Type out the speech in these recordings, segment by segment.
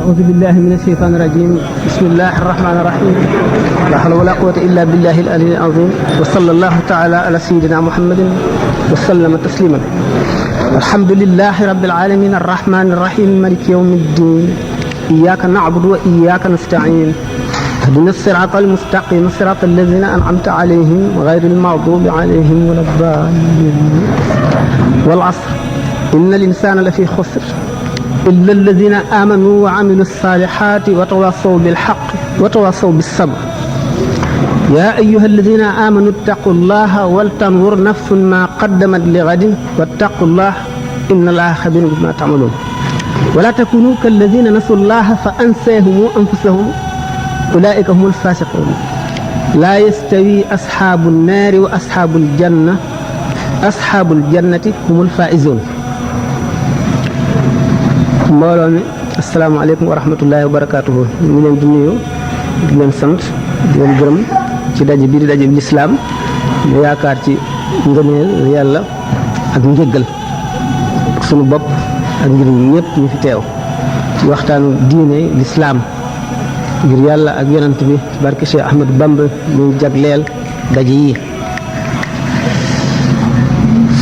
أعوذ بالله من الشيطان الرجيم بسم الله الرحمن الرحيم لا حول ولا قوة إلا بالله العلي العظيم وصلى الله تعالى على سيدنا محمد وسلم تسليما الحمد لله رب العالمين الرحمن الرحيم مالك يوم الدين إياك نعبد وإياك نستعين اهدنا الصراط المستقيم صراط الذين أنعمت عليهم غير المغضوب عليهم ولا الضالين والعصر إن الإنسان لفي خسر إلا الذين آمنوا وعملوا الصالحات وتواصوا بالحق وتواصوا بالصبر يا أيها الذين آمنوا اتقوا الله ولتنظر نفس ما قدمت لغد واتقوا الله إن الله خبير بما تعملون ولا تكونوا كالذين نسوا الله فأنساهم أنفسهم أولئك هم الفاسقون لا يستوي أصحاب النار وأصحاب الجنة أصحاب الجنة هم الفائزون mbooloo mi asalaamaaleykum wa rahmatullahi wa barakaatuhu ñu ngi leen di nuyu di leen sant di leen gërëm ci daje bii di daje bi lislaam ñu yaakaar ci ngëneel yàlla ak njëggal sunu bopp ak ngir ñëpp ñu fi teew ci waxtaanu diine lislaam ngir yàlla ak yonant bi barke Cheikh Ahmadou Bamba ñu jagleel daje yi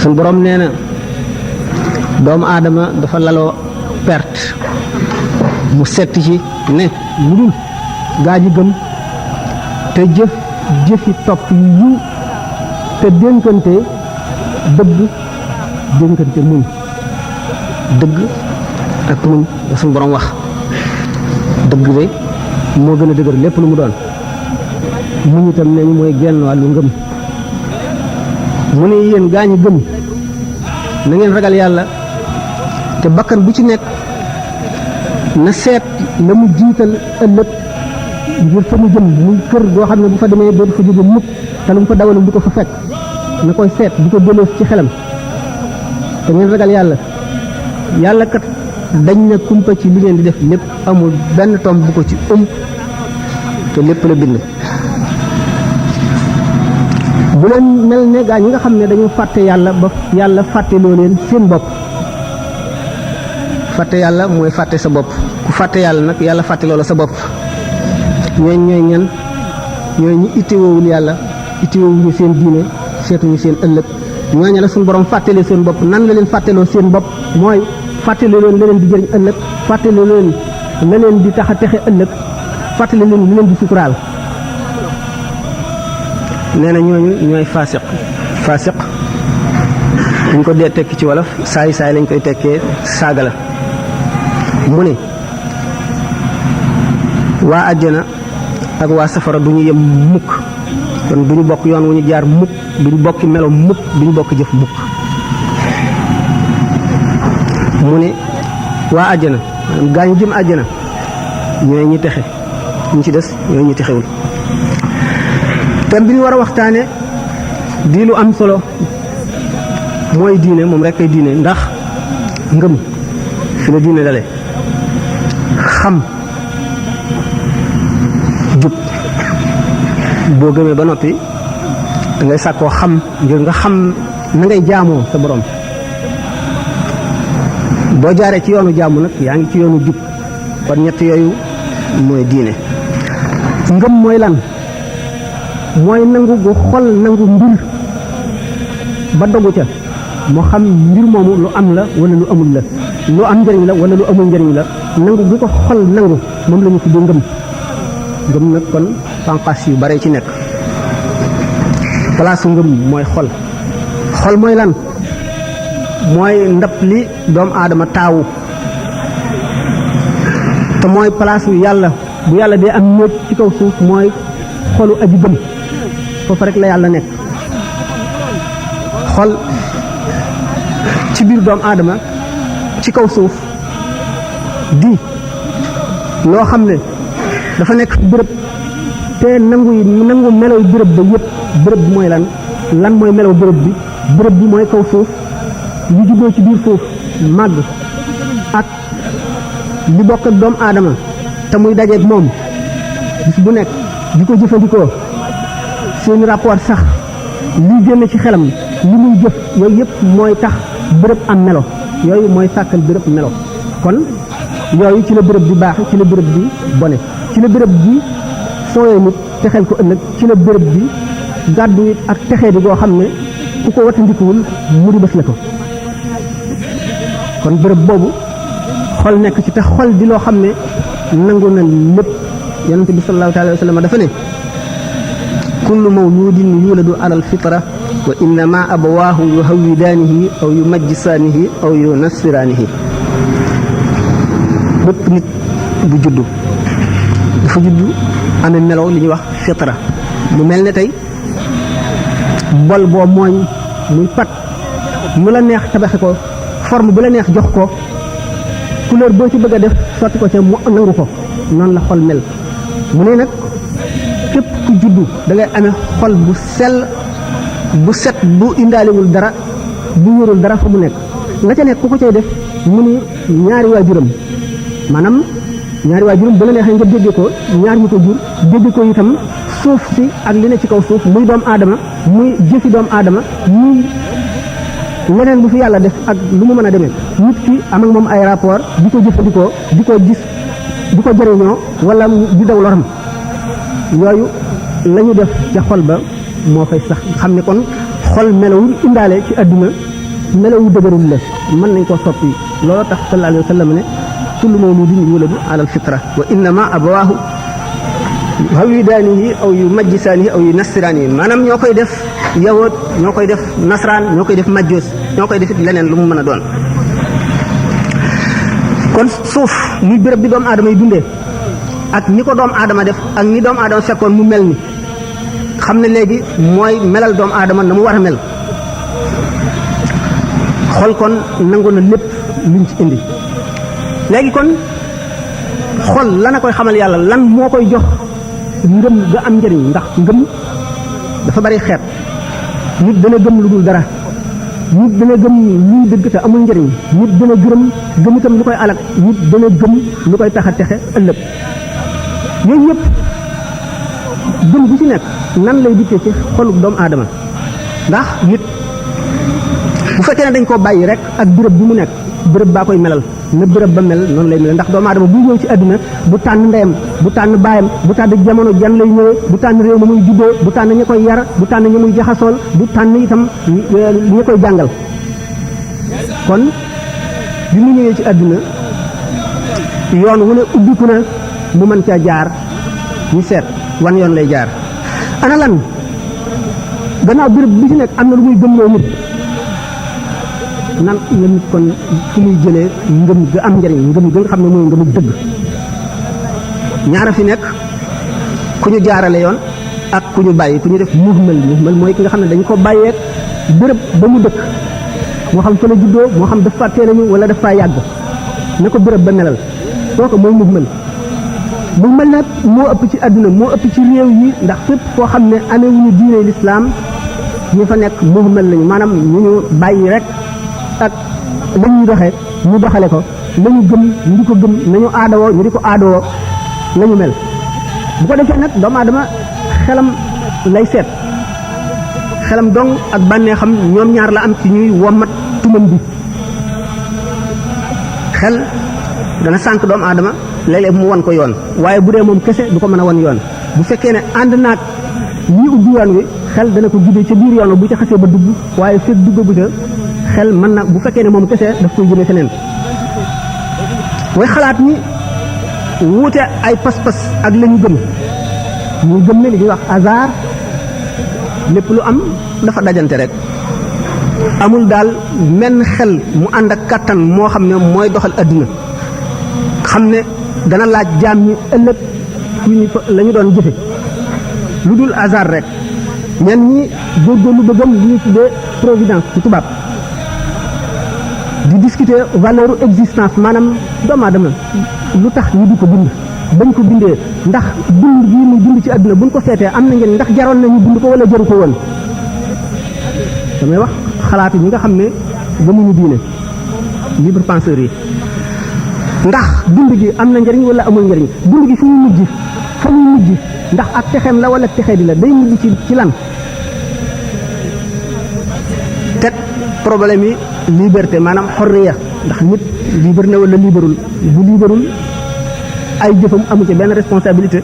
sunu borom nee na doomu aadama dafa laloo perte mu setti ci ne lu dul gaa ji gëm te jëfi topp yu yiw te dénkante dëgg dénkante muñ dëgg ak muñ la suñu borom wax dëgg de moo gën a dëgër lépp lu mu doon muñ itam ne ñu mooy genn wàllu ngëm mu ne yéen gaa ñi gëm na ngeen ragal yàlla te bakkan bu ci nekk na seet la mu jiital ëllëg ngir fa mu jëm muy kër goo xam ne bu fa demee dootu fa jóge mukk te lu mu fa dawal du ko fa fekk na koy seet di ko delloo ci xelam te ngeen ragal yàlla yàlla kat dañ na kumpa ci li ngeen di def lépp amul benn tomb bu ko ci te lépp la bind bu leen mel ne gaa ñi nga xam ne dañu fàtte yàlla ba yàlla fàtte loo leen seen bopp fàtte yàlla mooy fàtte sa bopp ku fàtte yàlla nag yàlla fàtte loola sa bopp ñooy ñan ñooy ñi ittewoowul yàlla ittewoowuñu seen diine seetuñu seen ëllëg ñooñu la suñu borom fàttale seen bopp nan la leen fàtteloo seen bopp mooy fàttale leen la leen di jëriñ ëllëg fàttale leen la leen di tax a texe ëllëg fàttale leen li leen di suturaal nee na ñooñu ñooy faasiq buñ ko dee tekki ci wolof saay lañ koy tekkee saaga la mu ne waa àjjana ak waa safara du ñu yem mukk kon du ñu bokk yoon wu ñu jaar mukk du ñu bokki melo mukk du ñu bokk jëf mukk mu ne waa àjjana gaa ñu jëm àjjana ñooy ñi texe ñu ci des ñooy ñi texewul thème bi ñu war a waxtaane di lu am solo mooy diine moom rek ay diine ndax ngëm fi la diine dale xam jub boo gëmee ba noppi dangay sàkkoo xam ngir nga xam na ngay jaamoo sa borom boo jaaree ci yoonu jaamu nag yaa ngi ci yoonu jub kon ñett yooyu mooy diine ngëm mooy lan mooy nangu gu xol nangu mbir ba dogu ca moo xam mbir moomu lu am la wala lu amul la lu am njëriñ la wala lu amul njëriñ la nangu gi ko xol nangu moom la ñu tuddee ngëm nag kon panqaas yu bare ci nekk palaasu ngëm mooy xol mooy lan mooy ndab li doomu aadama taawu te mooy palaasu yàlla bu yàlla dee am néeg ci kaw suuf mooy xolu aji gëm foofu rek la yàlla nekk xol ci biir doomu aadama ci kaw suuf di loo xam ne dafa nekk bërëb te nangu melow bërëb ba yëpp bërëb bi mooy lan mooy melow bërëb bi mooy kaw suuf li juddoo ci biir suuf màgg ak li bokk ak doomu aadama te muy dajeeg moom bis bu nekk di ko jëfandikoo seeni rapport sax li génn ci xelam li muy jëf yooyu yëpp mooy tax bërëb am melo yooyu mooy sàkkal bërëb melo kon yooyu ci la béréb bi baaxe ci la béréb bi bone ci la béréb bi sooyee nit texeel ko ëllëg ci la béréb bi gàddu it ak texee di goo xam ne ku ko watandikuwul mu di bés la ko kon béréb boobu xol nekk ci te xol di loo xam ne nangu na lépp yonente bi sallallahu taala wa sallam dafa ne kullu mawludin yuladu ala alfitra wa innama abawaahu yuhawwidaanihi aw yumajjisaanihi aw yunassiraanihi bépp nit bu juddu dafa juddu amee melo li ñuy wax fitra mu mel ne tey bol boo mooñ muy pat mu la neex tabaxe ko forme bu la neex jox ko couleur boo ci bëgg a def sotti ko ca mu nangu ko noonu la xol mel mu ne nag képp ku juddu da ngay amee xol bu sell bu set bu indaalewul dara bu yorul dara fa mu nekk la ca nekk ku ko cay def mu ni ñaari waajuram maanaam ñaari waajuram bu la neexee nga dégge ko ñaar ñu ko jur dégge ko itam suuf si ak li ne ci kaw suuf muy doomu aadama muy jëfi doomu aadama muy leneen bu fi yàlla def ak lu mu mën a demee nit ki am ak moom ay rapport di ko jëfandikoo di ko gis di ko jëriñoo wala di daw loram yooyu la ñu def ca xol ba moo fay sax xam ne kon xol melawul indaale ci àdduna melawu dëgërul la mën nañ koo soppi loolu tax sallallahu alayhi wa sallam ne kullu mawludin yuladu ala alfitra wa innama abawaahu yuhawwidaanihi aw yumajjisaanihi aw yunassiraanihi maanaam ñoo koy def yahood ñoo koy def nasraan ñoo koy def majjoos ñoo koy def it leneen lu mu mën a doon kon suuf muy béréb bi doomu aadama yi dundee ak ni ko doomu aadama def ak ni doomu aadama fekkoon mu mel ni xam ne léegi mooy melal doomu aadama na mu war a mel xol kon nangu na lépp luñ ci indi léegi kon xol lan a koy xamal yàlla lan moo koy jox ngëm ga am njëriñ ndax ngëm dafa bari xeet nit dana gëm lu dul dara nit dana gëm luy dëgg te amul njëriñ nit dana gëm itam lu koy alak nit dana gëm lu koy tax a texe ëllëg yooyu yëpp gëm bu ci nekk nan lay dikkee ci xolu doomu aadama ndax nit bu fekkee ne dañ koo bàyyi rek ak béréb bi mu nekk béréb baa koy melal na béréb ba mel noonu lay mel ndax doomu aadama bu ñëw ci àdduna bu tànn ndeyam bu tànn baayam bu tànn jamono jan lay ñëwee bu tànn réew ma muy juddoo bu tànn ña koy yar bu tànn ña muy jaxasool bu tànn itam ña koy jàngal kon bi mu ñëwee ci àdduna yoon wu ne ubbiku na mu mën caa jaar ñu seet wan yoon lay jaar ana lan gannaaw béréb bi ci nekk am na lu muy gëmloo nit nan la nit kon fu muy jëlee ngëm ga am njëriñ ngëm ga nga xam ne mooy ngëmu dëgg ñaara fi nekk ku ñu jaarale yoon ak ku ñu bàyyi ku ñu def muhmal mooy ki nga xam ne dañu ko bàyyee béréb ba mu dëkk moo xam fa la juddoo moo xam dafa teel a ñëw wala dafa yàgg na ko béréb ba melal kooku mooy muhmal nag moo ëpp ci àdduna moo ëpp ci réew yi ndax fépp foo xam ne amee wu ñu diine lislaam ñu fa nekk muhmal lañu maanaam ñu ñu bàyyi rek ak la ñuy doxee ñu doxale ko la ñu gëm ñu di ko gëm nañu aadawoo ñu di ko aadawoo la ñu mel bu ko defee nag doomu aadama xelam lay seet xelam dong ak bànnee xam ñoom ñaar la am ci ñuy wommat tumam bi xel dana sànq doomu aadama léeg-léeg mu wan ko yoon waaye bu dee moom kese du ko mën a wan yoon bu fekkee ne ànd naag ñi ubbi yoon wi xel dana ko guddee ca biir yoon wi bu ca xasee ba dugg waaye fekk duggagu ca xel mën na bu fekkee ne moom kese daf koy jëmee feneen way xalaat ni wuute ay pas-pas ak la ñu gëm ñu gëm ne li ñuy wax hasard lépp lu am dafa dajante rek amul daal menn xel mu ànd ak kàttan moo xam ne mooy doxal adduna xam ne dana laaj jaam ñi ëllëg la ñu doon jëfe lu dul hasard rek ñenn ñi góorgóorlu ba gëm li ñu tuddee providence ci tubaab di discuter valeur existence maanaam doomu aadama lu tax ñu di ko bind bañ ko bindee ndax dund bii muy dund ci àdduna buñ ko seetee am na ngeen ndax jaroon nañu bind ko wala jaru ko woon damay wax xalaatu ñi nga xam ne gëmuñu diine libre penseurs yi ndax dund gi am na njëriñ wala amul njëriñ dund gi fu muy mujj fa muy mujj ndax ak texeem la wala texee di la day mujj ci lan teg problème yi liberté maanaam xorriya ndax nit libre na wala libérul bu libérul ay jëfam amu ci benn responsabilité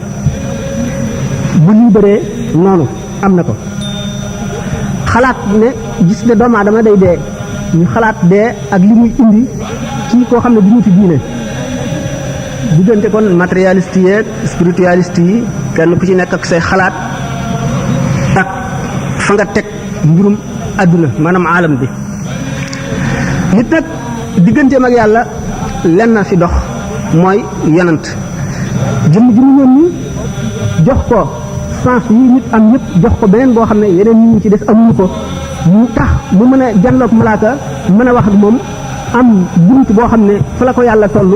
bu libéré noonu am na ko xalaat ne gis ne doomu aadama day dee ñu xalaat dee ak li muy indi ci koo xam ne du ñu ci diine diggante kon matérialiste yi ak spiritualiste yi kenn ku ci nekk ak say xalaat ak fa nga teg mbirum àdduna maanaam aalam bi nit nag digganteem ak yàlla lenn na fi dox mooy yonent jëmm ji mu yónni jox ko sens yi nit am yëpp jox ko beneen boo xam ne yeneen nit ñi ci des amuñu ko mu tax mu mën a janloog malaaka mën a wax ak moom am bunt boo xam ne fa la ko yàlla toll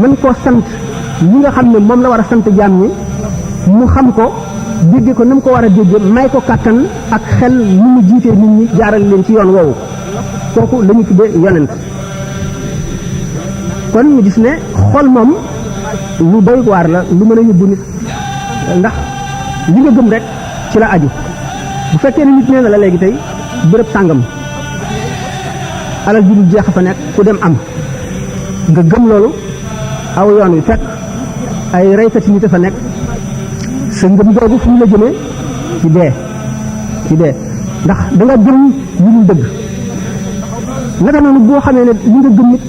mën koo sant li nga xam ne moom la war a sant jaam ñi mu xam ko dégge ko na mu ko war a dégge may ko kàttan ak xel nu mu jiitee nit ñi jaaral leen ci yoon woowu kooku la ñu tuddee yonent kon mu gis ne xol moom lu doy waar la lu mën a yóbbu nit ndax li nga gëm rek ci la aju bu fekkee ne nit nee na la léegi tey bërëb sàngam alal ji dul jeex fa nekk ku dem am nga gëm loolu aw yoon wi fekk ay reykati nit a fa nekk sa ngëm googu fu mu la jëmee ci dee ndax da nga gëm lu dul dëgg naka noonu boo xamee ne li nga gëm nit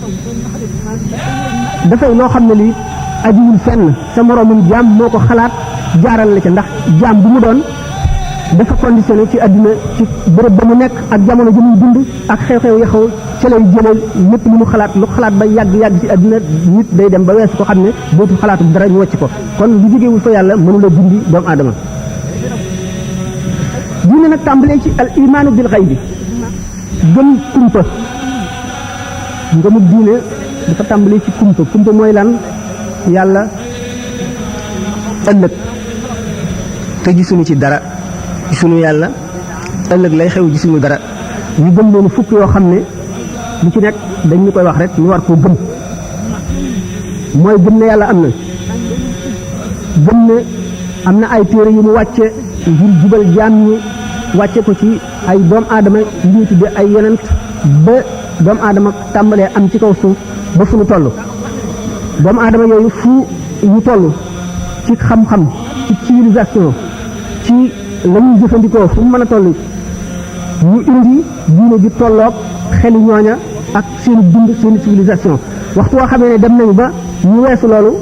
dafay loo xam ne lii ajuwul fenn sa moroomum jaam moo ko xalaat jaaral la ca ndax jaam bu mu doon dafa conditionné ci àdduna ci bërëb ba mu nekk ak jamono ji muy dund ak xew-xew ya xaw ca lay jëlee lépp lu mu xalaat lu xalaat ba yàgg ci àdduna nit day dem ba weesu ko xam ne dootu xalaatu dara ñu wàcc ko kon lu jógewul fa yàlla mënula dindi doomu aadama diine nag tàmbalee ci al imaanu bil xaybi gëm kumpa ngëmub diine dafa tàmbalee ci kumpa mooy lan yàlla ëllëg te gisuñu ci dara gisuñu yàlla ëllëg lay xew gisuñu dara ñu gëm leen fukk yoo xam ne lu ci nekk dañ ñu koy wax rek ñu war koo gëm mooy gëm ne yàlla am na gëm ne am na ay téere yu mu wàcce ngir jubal jaam ñi wàcce ko ci ay doomu aadama yu ñuy tudde ay yonent ba doomu aadama tàmbalee am ci kaw suuf ba fu ñu toll doomu aadama yooyu fu ñu toll ci xam-xam ci civilisation ci la ñuy jëfandikoo fu mu mën a toll ñu indi diine ji tolloog xeli ñooña ak seen dund seen civilisation waxtu woo xamee ne dem nañu ba ñu weesu loolu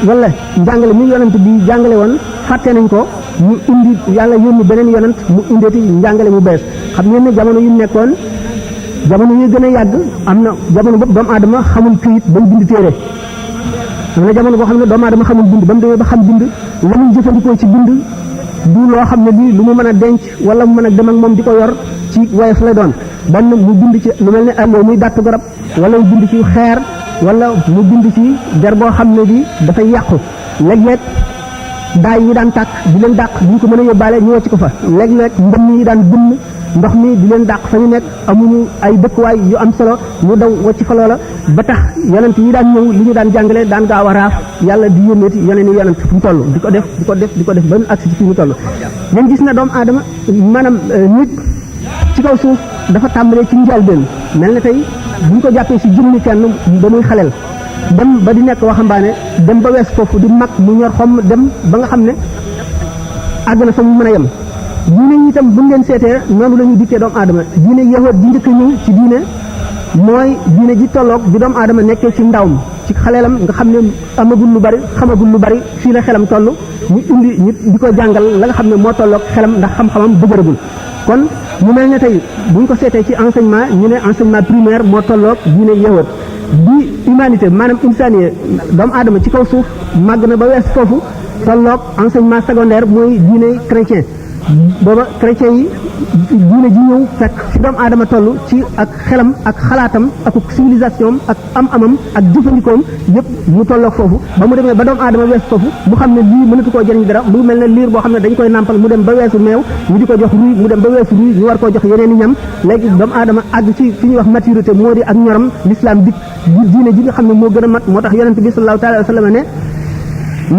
wala njàngale mi yonent bi jàngale woon fàtte nañ ko ñu indi yàlla yónni beneen yonent mu indeeti njàngale mu bees xam ngeen ne jamono yu nekkoon jamono yu gën a yàgg am na jamono bopp doomu aadama xamul këyit bay bind téere am na jamono boo xam ne doomu aadama xamul bind ba mu demee ba xam bind la muy jëfandikoo ci bind du loo xam ne lii lu mu mën a denc wala mu mën a dem ak moom di ko yor ci woyof lay doon benn mu bind ci lu mel ne allo muy dàtt garab wala mu bind ci xeer wala mu bind ci der boo xam ne bi dafay yàqu léeg-léeg daay yi daan tàkk di leen dàq bu ñu ko mën a yóbbaale ñu wàcc ko fa léeg-léeg mbënn yi daan bënn ndox mi di leen dàq fa ñu nekk amuñu ay dëkkuwaay yu am solo ñu daw wàcc fa loola ba tax yonent yi daan ñëw li ñu daan jàngale daan gaaw a raaf yàlla di yónneeti yeneen i yonent fu mu toll di ko def ba mu agsi ci fi mu toll ngeen gis na doomu aadama maanaam nit ci kaw suuf dafa tàmbalee ci njëlbéen mel na tey bu ñu ko jàppee si jëmmi kenn ba muy xaleel dem ba di nekk waxambaane dem ba wees foofu di mag mu ñor xomm dem ba nga xam ne àgg na fa mu mën a yem diine yi itam bu ngeen seetee noonu la ñuy dikkee doomu aadama diine yahood ji njëkk a ñëw ci diine mooy diine ji tolloog bi doomu aadama nekkee ci ndawam ci xaleelam nga xam ne amagul lu bari xamagul lu bari fii la xelam toll ñu indi ñu di ko jàngal la nga xam ne moo tolloog xelam ndax xam-xamam dëgëragul kon mu mel ne tey bu ñu ko seetee ci enseignement ñu ne enseignement primaire moo tolloog diine yahood bi humanité maanaam insaniye doomu aadama ci kaw suuf màgg na ba wees foofu tolloog enseignement secondaire mooy diine chrétien booba chrétien yi diine ji ñëw fekk fi doomu aadama toll ci ak xelam ak xalaatam ak civilisation ak am-amam ak jëfandikoom yëpp mu tolloog foofu ba mu demee ba doomu aadama wees foofu mu xam ne lii mënatu koo jëriñ dara mu mel ne liir boo xam ne dañ koy nàmpal mu dem ba weesu meew ñu di ko jox ruy mu dem ba weesu ruy ñu war koo jox yeneen i ñam léegi doomu aadama àgg ci fi ñuy wax maturité moo di ak ñoram l'islam dik diine ji nga xam ne moo gën a mat moo tax yonent bi sallallahu alayhi wa sallam ne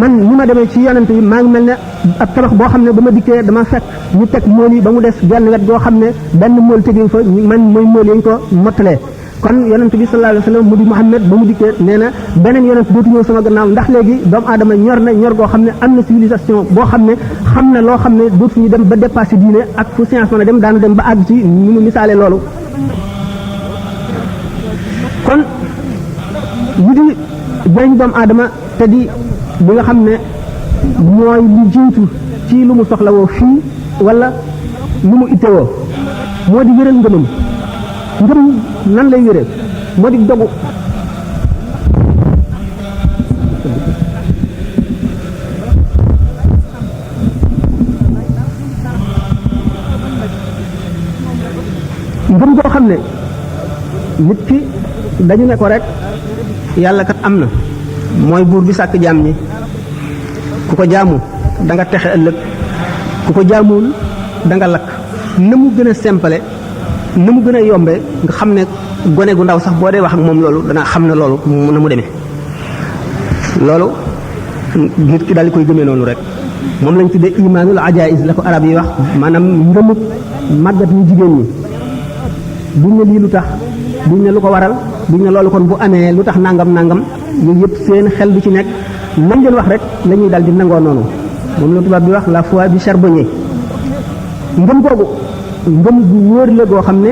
man ni ma demee ci yonent yi maa ngi mel ne ab tabax boo xam ne ba ma dikkee dama fekk ñu teg mool yi ba mu des genn wet goo xam ne benn mool tegee fa man mooy mool yi ñu ko mottalee kon yonent bi sallallahu alayhi wa sallam mu di Muhammad ba mu dikkee nee na beneen yonent dootu ñëw sama gannaaw ndax léegi doomu aadama ñor na ñor goo xam ne am na civilisation boo xam ne xam na loo xam ne dootu ñu dem ba dépassé diine ak fu science mën a dem daanu dem ba àgg ci ni mu misaale loolu kon li di jëriñ doomu aadama te di li nga xam ne mooy lu jiitu ci lu mu soxlawoo fii wala lu mu ittewoo moo di wéral ngëmam ngëm nan lay wéree moo di dogu ngëm goo xam ne nit ki dañu ne ko rek yàlla kat am na mooy buur bi sàkk jaam ñi ku ko jaamu da nga texe ëllëg ku ko jaamuwul da nga lakk na mu gën a simple na mu gën a yombe nga xam ne gone gu ndaw sax boo dee wax ak moom loolu dana xam ne loolu na mu demee loolu nit ki daal di koy gëmee noonu rek moom lañ tuddee imaanul ajaïs la ko arab yi wax maanaam ngëmut màggat ñu jigéen ñi duñ ne lii lu tax duñ ne lu ko waral duñ ne loolu kon bu amee lu tax nangam nangam yooyu yëpp seen xel du ci nekk lañ leen wax rek la ñuy daal di nangoo noonu moom la tubaab bi wax la foi du charbonnier ngëm googu ngëm gu wóor la goo xam ne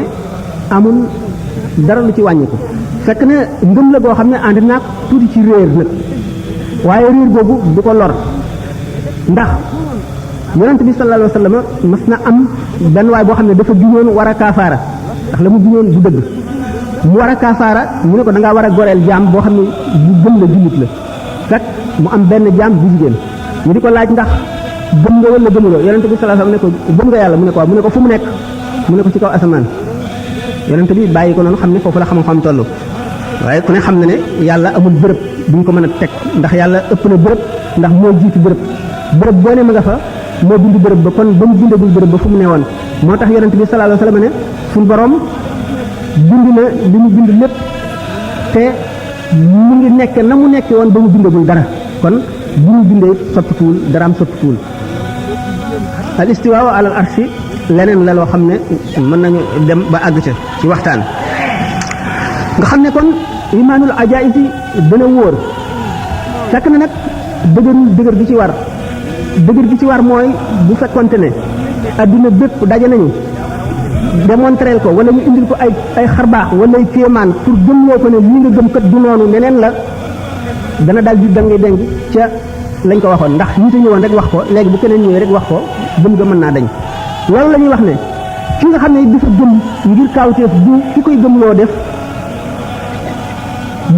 amul dara lu ci wàññiku fekk ne ngëm la goo xam ne ànd naag tuuti ci réer nag waaye réer googu du ko lor ndax yonent bi sallallahu alayhi wa sallam mas na am benn waay boo xam ne dafa giñoon war a kaafaara ndax la mu giñoon du dëgg mu war a kaafaara ñu ne ko da ngaa war a goreel jaam boo xam ne bu gëm la jullit la fekk mu am benn jaam bu jigéen ñu di ko laaj ndax gëm nga wala gëmuloo yonent bi sallallahu alayhi wa sallam ne ko gëm nga yàlla mu ne ko waaw mu ne ko fu mu nekk mu ne ko ci kaw asamaan yonent bi bàyyi ko noonu xam ne foofu la xam-xam toll waaye ku ne xam na ne yàlla amul bërëb duñ ko mën a teg ndax yàlla ëpp na bërëb ndax moo jiitu bërëb bërëb boo ne ma nga fa moo bind bërëb ba kon ba mu bindagul bërëb ba fu mu ne woon moo tax yonent bi sallallahu alayhi wa sallam ne suñu borom bind na li mu bind lépp te mu ngi nekk na mu nekkee woon ba mu bindagul dara kon bu ñu bindee soppikuwul dara am soppikuwul al istiwaa ala al arshi leneen la loo xam ne mën nañu dem ba àgg ca ci waxtaan nga xam ne kon imaanul ajaïs yi dana wóor fekk na nag dëgër gi ci war dëgër gi ci war mooy bu fekkonte ne adduna bépp daje nañu démontreel ko wala ñu indil ko ay xarbaax wala ay kéemaan pour gëmloo ko ne lii nga gëm kat du noonu neneen la dana daal di dangi deng ca lañ ko waxoon ndax ñi te ñëwoon rek wax ko léegi bu keneen ñëwee rek wax ko gëm ga mën naa dañ loolu la ñuy wax ne ki nga xam ne dafa gëm ngir kaawteef bu ki koy gëmloo def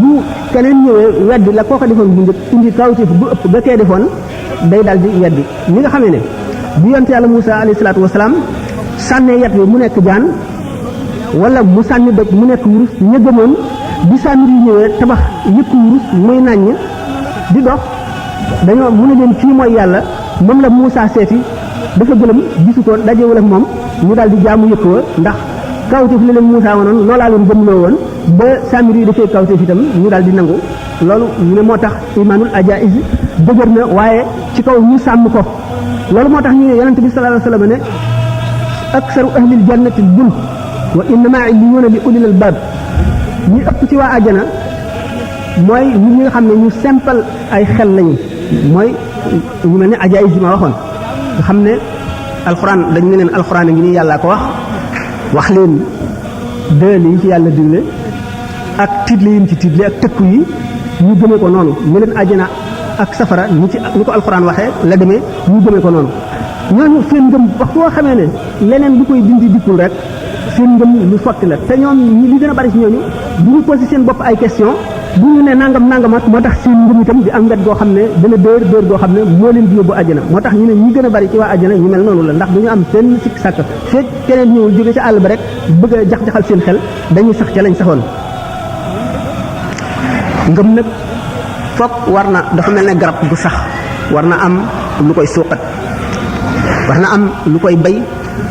bu keneen ñëwee weddi la koo ko defoon bu njëkk indi kaawteef bu ëpp ga kee defoon day daal di weddi ñi nga xamee ne bu yonte yàlla Muusa alayhi salaatu wasalaam sànnee yat wi mu nekk jaan wala mu sànni doj mu nekk wurus ña gëmoon bi Saamiri yi ñëwee tabax yëpp wurus muy nàññ di dox dañoo mu ne leen kii mooy yàlla moom la Muusa seeti dafa gëlëm gisu ko dajewul ak moom ñu daal di jaamu yëkk wa ndax kawteef la leen Muusa wanoon loolaa leen gëmloo woon ba Saamiri yi dafay kawteef itam ñu daal di nangu loolu ñu ne moo tax imaanul ajaïs dëgër na waaye ci kaw ñu sàmm ko loolu moo tax ñu ne yonente bi sallallahu alayhi wa sallam ne aksaru ahlil jannati dul wa innama illiyuuna li ulil albab ñi ëpp ci waa àjjana mooy nit ñi nga xam ne ñu simple ay xel lañu mooy ñu mel ne ajaïs yi ma waxoon nga xam ne alxuraan dañu ne leen alxuraan a ngi nii yàllaa ko wax leen dël yi ci yàlla digle ak tiitle yi ci tiitle ak tëkku yi ñu gëmee ko noonu ñu leen àjjana ak safara ni ko alxuraan waxee la demee ñu gëmee ko noonu ñooñu seen ngëm wax boo xamee ne leneen lu koy dindi dikkul rek seen ngëm lu sotti la te ñoom li gën a bari ci ñooñu bu ñu posé seen bopp ay question bu ñu ne nangamat moo tax seen ngëm itam di am wet goo xam ne dana dër goo xam ne moo leen di yóbbu àjjana moo tax ñu ne ñi gën a bari ci waa àjjana ñu mel noonu la ndax du ñu am seen sikk sàkk fekk keneen ñëwul jóge ci àll ba rek bëgg a jax-jaxal seen xel dañuy sax ca lañ saxoon ngëm nag foog war na dafa mel ne garab gu sax war na am lu koy suuqat war na am lu koy bay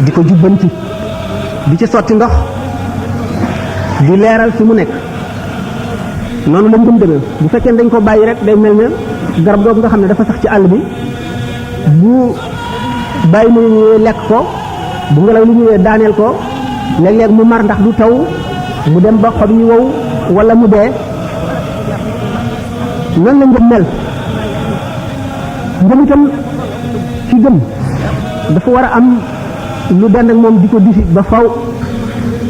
di ko jubbanti di ci sotti ndox di leeral fi mu nekk noonu la ngëm demee bu fekkee dañ ko bàyyi rek day mel ne garab googu nga xam ne dafa sax ci àll bi bu bàyyi mu lekk ko bu ngelaw li ñëwee daaneel ko léeg-léeg mu mar ndax du taw mu dem ba xob yi wow wala mu dee noonu la ngëm mel. ngëm itam ci gëm dafa war a am lu dend ak moom di ko difi ba faw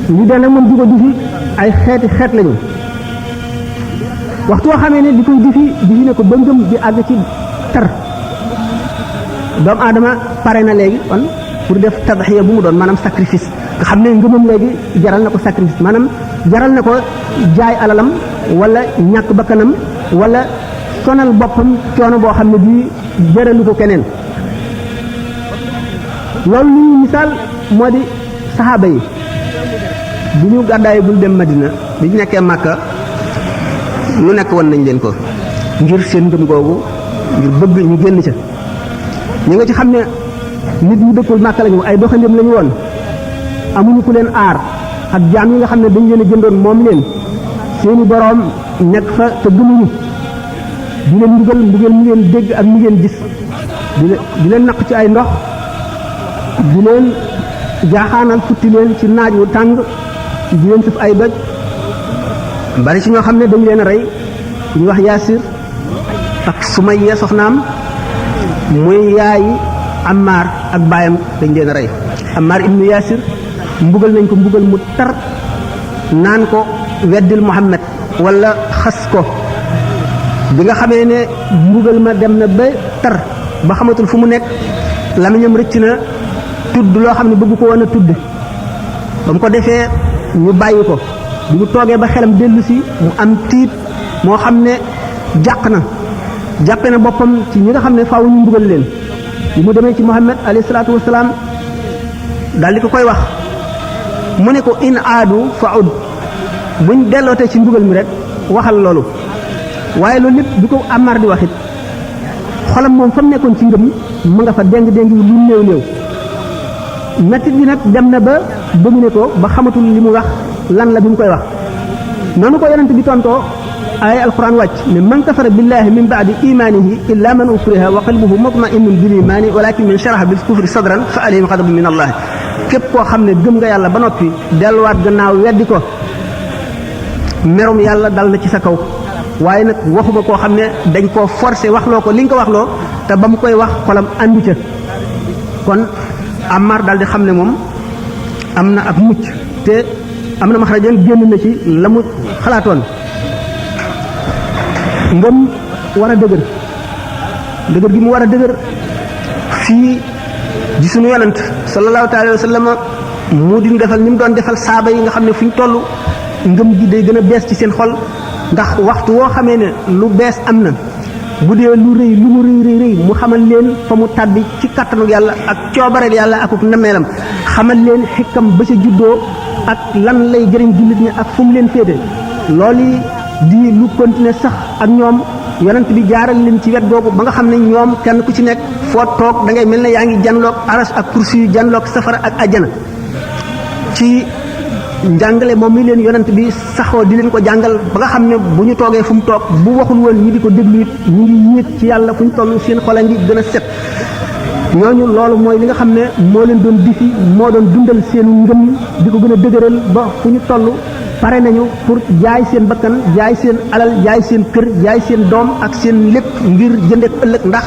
lu dend ak moom di ko difi ay xeeti xeet lañu waxtu woo xamee ne di koy difi ne ko ba ngëm di àgg ci tar doomu aadama pare na léegi kon pour def tadxiya bu mu doon maanaam sacrifice nga xam ne ngëmam léegi jaral na ko sacrifice maanaam jaral na ko jaay alalam wala ñàkk bakkanam wala sonal boppam coono boo xam ne bii jëralu ko keneen. loolu li ñuy misaal moo di saxaaba yi bu ñu gàddaay bul dem Madina bi ñu nekkee Màkka lu nekk woon nañ leen ko ngir seen ngëm googu ngir bëgg ñu génn ca ñu nga ci xam ne nit ñu dëkkul Màkka lañu ay doxandéem lañu woon amuñu ku leen aar ak jaam yi nga xam ne dañ leen a jëndoon moom leen seeni boroom nekk fa te gëmuñu di leen mbugal mu ngeen dégg ak mu ngeen gis di leen naq ci ay ndox di leen jaaxaanal futti leen ci naaj wu tàng di leen sëf ay doj bari ci ñoo xam ne dañ leen a rey ñu wax Yaasir ak Sumayya soxnaam muy yaayi Ammaar ak baayam dañ leen a rey Ammaar ibnu Yaasir mbugal nañ ko mbugal mu tar naan ko weddil Muhammad wala xas ko bi nga xamee ne mbugal ma dem na ba tar ba xamatul fu mu nekk lamiñam rëcc na tudd loo xam ne bëgg ko woon a tudd ba mu ko defee ñu bàyyi ko bi mu toogee ba xelam dellu si mu am tiit moo xam ne jàppe na boppam ci ñi nga xam ne faaw ñu mbugal leen bi mu demee ci Muhammad alayhi salaatu wasalaam daal di ko koy wax mu ne ko in aadu fa ud buñ dellootee ci mbugal mi rek waxal loolu waaye loolu lépp bi ko Ammaar di wax it xolam moom fa mu nekkoon ci ngëm mu nga fa déng déng lu néew mettit bi nag dem na ba domine ko ba xamatul li mu wax lan la bi mu koy wax noonu ko yonent bi tontoo ay alquran wàcc ne man kafara billahi min baadi imanihi illa man ukriha wa qalbuhu mutma'innun bil imani walakin man sharaha bil kufri sadran fa alayhim ghadabun min allah képp koo xam ne gëm nga yàlla ba noppi delluwaat gannaaw weddi ko merum yàlla dal na ci sa kaw waaye nag waxuma koo xam ne dañ koo forcé waxloo ko li nga ko waxloo te ba mu koy wax xolam àndu ca kon Ammaar daal di xam ne moom am na ak mucc te am na maxrajan génn na ci la mu xalaatoon ngëm war a dëgër gi mu war a dëgër fii di sunu yonent sallallahu taala wa sallam mu di defal ni mu doon defal saaba yi nga xam ne fu ñu toll ngëm gi day gën a bees ci seen xol ndax waxtu woo xamee ne lu bees am na bu dee lu rëy lu mu rëy mu xamal leen fa mu tàbbi ci kattanu yàlla ak coobareel yàlla ak nameelam xamal leen xikkam ba ca juddoo ak lan lay jëriñ jullit ñi ak fu mu leen féete loolu di lu continuer sax ak ñoom yonent bi jaaral leen ci wet googu ba nga xam ne ñoom kenn ku ci nekk foo toog da ngay mel ne yaa ngi janloog aras ak kursi yu janloog safara ak ajjana ci njàngale moom mi leen yonent bi saxoo di leen ko jàngal ba nga xam ne bu ñu toogee fu mu toog bu waxul woon ñi di ko déglu it ñu ngi yéeg ci yàlla fu ñu toll seen xol a ngi gën a set ñooñu loolu mooy li nga xam ne moo leen doon difi moo doon dundal seen ngëm di ko gën a dëgëral ba fu ñu toll pare nañu pour jaay seen bakkan jaay seen alal jaay seen kër jaay seen doom ak seen lépp ngir jëndeek ëllëg ndax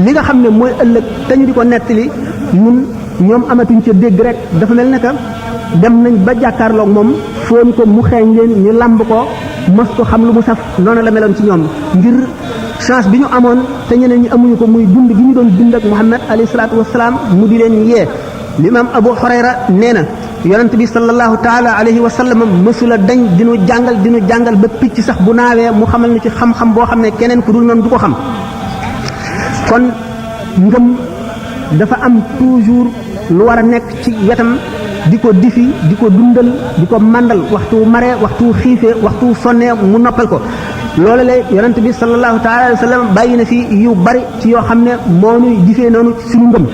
li nga xam ne mooy ëllëg te ñu di ko nettali ñun ñoom amatuñ ca dégg rek dafa mel ne que dem nañ ba jàkkaarloog moom foon ko mu xeeñ leen ñu làmb ko mos ko xam lu mu saf noonu la meloon ci ñoom ngir chance bi ñu amoon te ñeneen ñi amuñu ko muy dund gi ñu doon dund ak Muhammad alayhi salaatu wasalaam mu di leen yee limaam Abu Hurayra nee na yonent bi sallallahu taala alayhi wa sallam mësula dañ dinu jàngal ba picc sax bu naawee mu xamal ni ci xam-xam boo xam ne keneen ku dul noonu du ko xam kon ngëm dafa am toujours lu war a nekk ci wetam di ko difi di ko dundal di ko màndal waxtu maree waxtu xiifee waxtu sonnee mu noppal ko loolu la yonent bi sallallahu taala alayhi wa sallam bàyyi na fi yu bari ci yoo xam ne moo nuy difee noonu ci suñu ngëm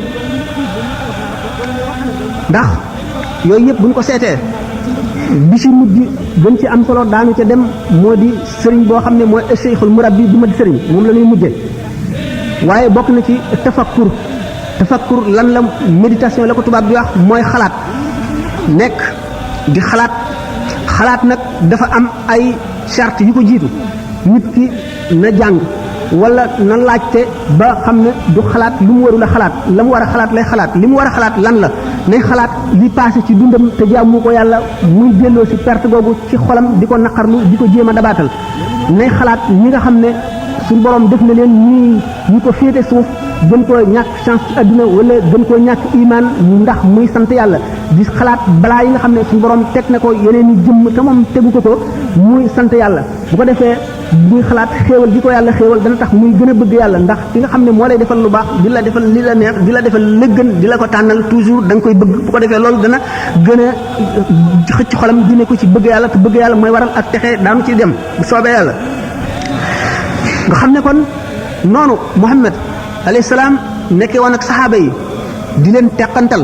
ndax yooyu yëpp bu ñu ko seetee bi ci mujj gën ci am solo daanu ca dem moo di sëriñ boo xam ne mooy cheikhul murabbi bu ma di sëriñ moom la ñuy mujje waaye bokk na ci tafakkur lan la méditation la ko tubaab bi wax mooy xalaat nekk di xalaat xalaat nag dafa am ay charte yu ko jiitu nit ki na jàng wala na laajte ba xam ne du xalaat lu mu warul a xalaat la mu war a xalaat lay xalaat li mu war a xalaat lan la nay xalaat li passé ci dundam te jaamu ko yàlla muy delloo si perte googu ci xolam di ko naqarlu di ko jéem a dabaatal nay xalaat ñi nga xam ne suñu borom def na leen ñi ko féete suuf gën koo ñàkk chance ci àdduna wala gën koo ñàkk iman ndax muy sant yàlla di xalaat balaa yi nga xam ne suñu borom teg na ko yeneen i jëmm te moom tegu ko muy sant yàlla bu ko defee muy xalaat xéewal gi ko yàlla xéewal dana tax muy gën a bëgg yàlla ndax ki nga xam ne moo lay defal lu baax di la defal li la neex di la defal la gën di la ko tànnal toujours da nga koy bëgg bu ko defee loolu dana gën a xëcc xolam dine ko ci bëgg yàlla te bëgg yàlla mooy waral ak texe daanu ci dem bu soobee yàlla nga xam ne kon noonu Muhammad alayhi salaam nekkee woon ak saxaaba yi di leen teqantal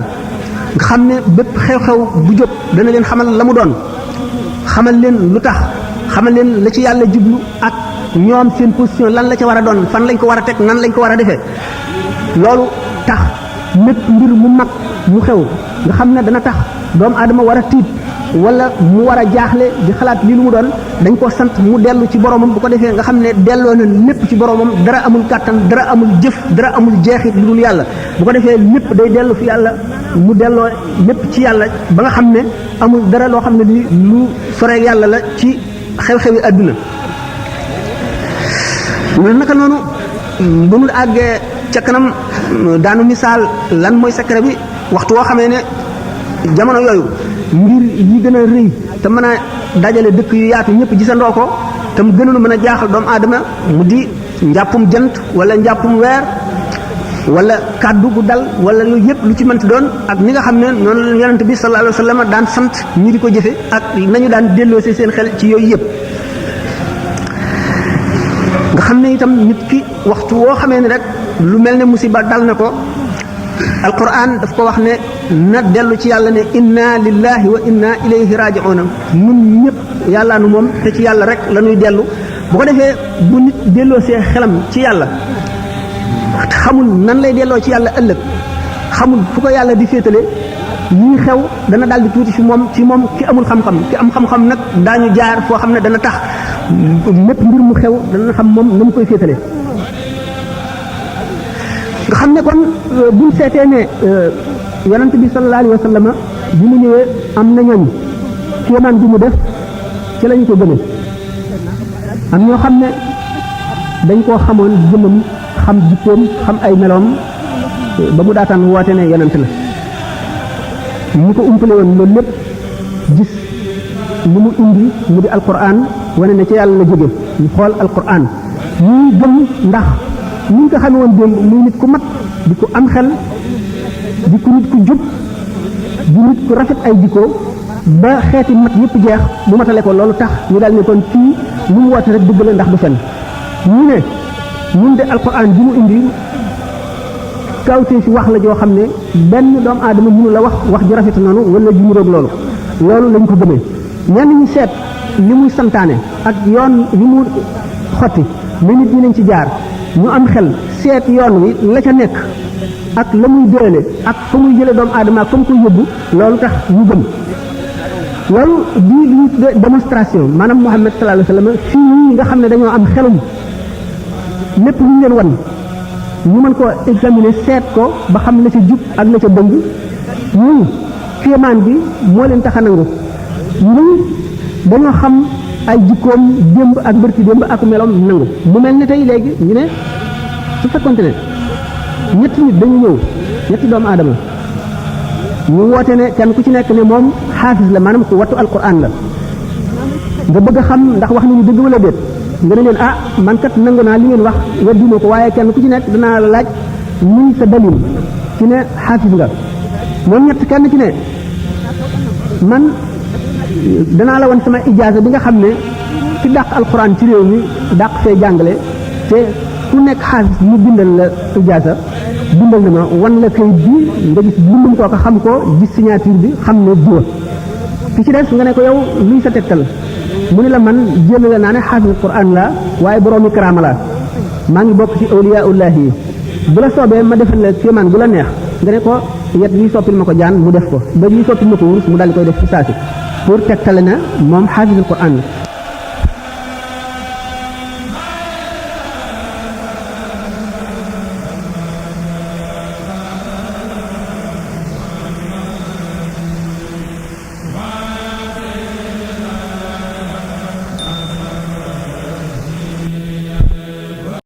nga xam ne bépp xew-xew bu jóg dana leen xamal la mu doon xamal leen lu tax xamal leen la ci yàlla jublu ak ñoom seen position lan la ca war a doon fan lañ ko war a teg nan lañ ko war a defee loolu tax mépp mbir mu mag mu xew nga xam ne dana tax doomu aadama war a tiit wala mu war a jaaxle di xalaat lii lu mu doon dañ ko sant mu dellu ci boromam bu ko defee nga xam ne delloo na lépp ci boromam dara amul kàttan dara amul jëf dara amul jeexit lu dul yàlla bu ko defee lépp day dellu fi yàlla mu delloo lépp ci yàlla ba nga xam ne amul dara loo xam ne li lu sore yàlla la ci xew-xewi àdduna naka noonu bu nu àggee ca kanam daanu misaal lan mooy secret bi waxtu woo xamee ne jamono yooyu mbir yi gën a rëy te mën a dajale dëkk yu yaatu ñëpp gisandoo ko te mu gënoon mën a jaaxal doomu aadama mu di njàppum jant wala njàppum weer wala kàddu gu dal wala lu yëpp lu ci mënti doon ak ni nga xam ne noonu la yonent bi sallallahu alayhi wa sallam daan sant ñi di ko jëfe ak nañu daan delloosee seen xel ci yooyu yëpp nga xam ne itam nit ki waxtu woo xamee ne rek lu mel ne musiba dal na ko alquran daf ko wax ne na dellu ci yàlla ne inna lillahi wa inna ilayhi raji'una ñun ñëpp yàlla nu moom te ci yàlla rek la ñuy dellu bu ko defee bu nit delloosee xelam ci yàlla xamul nan lay delloo ci yàlla ëllëg xamul fu ko yàlla di féetale lii xew dana daal di tuuti ci moom ki amul xam-xam ki am xam-xam nag daañu jaar foo xam ne dana tax mépp mbir mu xew dana xam moom na mu koy féetale nga xam ne kon buñ seetee ne yonent bi sallallahu alayhi wa sallam bi mu ñëwee am na ñooñ kéemaan bi mu def ci lañu ko gëne am ñoo xam ne dañ koo xamoon jëmmam xam jikkoom xam ay meloom ba mu daataan woote ne yonent la ñu ko umpale woon loolu lépp gis li mu indi mu di alquran wane ne ci yàlla la jóge ñu xool alquran ñuy gëm ndax ni ñu ko xamee woon démb muy nit ku mat di ko am xel di ko nit ku jub di nit ku rafet ay jikko ba xeeti mat yëpp jeex mu matale ko loolu tax ñu daal ne kon fii lu mu woote rek dëgg la ndax du fen ñu ne ñun de alquran bi mu indi kawtee fi wax la joo xam ne benn doomu aadama mënu la wax ju rafet noonu wala ju mu roog loolu lañ ko gëmee ñenn ñi seet li muy santaane ak yoon yi mu xotti mais nit ñi nañ ci jaar ñu am xel seet yoon wi la ca nekk ak la muy dërale ak fa muy jële doomu aadama ak fa mu koy yóbbu loolu tax ñu gëm loolu di li ñu tuddee démonstration maanaam Muhammad sallallahu alayhi wa sallam fii ñi nga xam ne dañoo am xelum lépp lu ñu leen wan ñu mën koo examiner seet ko ba xam la ca jub ak la ca dëng ñii kéemaan bi moo leen tax a nangu ñii dañoo xam ay jikkoom démb ak bërki démb ak meloom nangu mu mel ne tey léegi ñu ne su fekkonte ne ñetti nit dañu ñëw ñetti doomu aadama ñu woote ne kenn ku ci nekk ne moom xaafis la maanaam ku wattu alquran la nga bëgg a xam ndax wax nañu dëgg wala déet nga ne leen ah man kat nangu naa li ngeen wax wedduma ko waaye kenn ku ci nekk danaa la laaj muy sa dalil ci ne xaafis nga moom ñett kenn ci ne man danaa la woon sama ijaaza bi nga xam ne ci dàq alquran ci réew mi dàq fee jàngale te ku nekk xaafis mu bindal la ijaaza bindal na ma wan la kayit bi nga gis bindum kooka xam ko gis signature bi xam ne jiwa ki ci des nga ne ko yow luy sa tegtal mu ne la man jël la naa ne xaafis quran la waaye boroomi karaama la maa ngi bokk ci awliyaullahi yi bu la soobee ma defal la kéemaan bu la neex nga ne ko yet wi soppil ma ko jaan mu def ko ba ñuy soppil ma ko wurus mu daal di koy def ci saasi pour tegtale na moom xaafisul Qur'an